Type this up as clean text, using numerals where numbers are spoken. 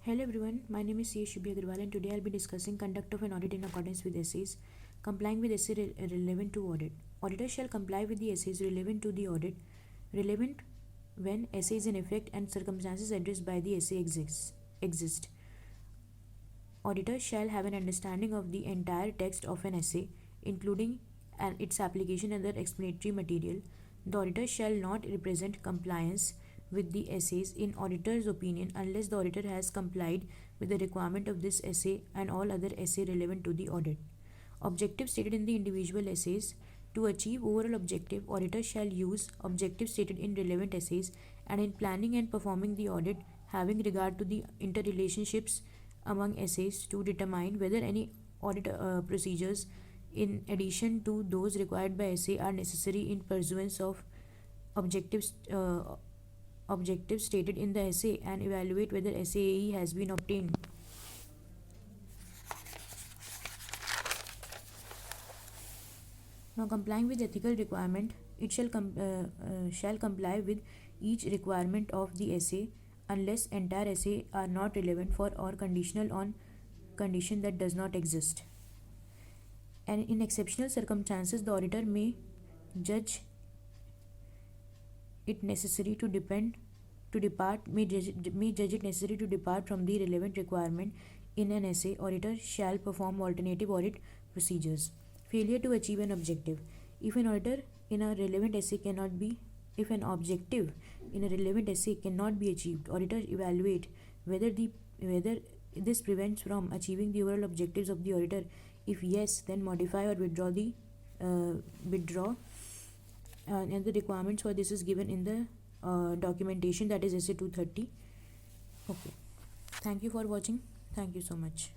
Hello everyone, my name is C.S. Shubhi Agarwal and today I'll be discussing conduct of an audit in accordance with essays, complying with essay relevant to audit. Auditors shall comply with the essays relevant to the audit, relevant when essay is in effect and circumstances addressed by the essay exist. Auditors shall have an understanding of the entire text of an essay, including its application and the explanatory material. The auditor shall not represent compliance with the essays in auditor's opinion unless the auditor has complied with the requirement of this essay and all other essay relevant to the audit. Objectives stated in the individual essays. To achieve overall objective, auditors shall use objectives stated in relevant essays and in planning and performing the audit having regard to the interrelationships among essays to determine whether any audit procedures in addition to those required by essay are necessary in pursuance of objectives objectives stated in the essay and evaluate whether SAE has been obtained. Now, complying with ethical requirement, it shall comply with each requirement of the essay unless entire essay are not relevant for or conditional on condition that does not exist. And in exceptional circumstances, the auditor may judge it necessary to judge it necessary to depart from the relevant requirement in an essay. Auditor shall perform alternative audit procedures. Failure to achieve an objective. If an objective in a relevant essay cannot be achieved, auditor evaluate whether this prevents from achieving the overall objectives of the auditor. If yes, then modify or withdraw and the requirements for this is given in the documentation, that is essay 230. Okay, thank you for watching. Thank you so much.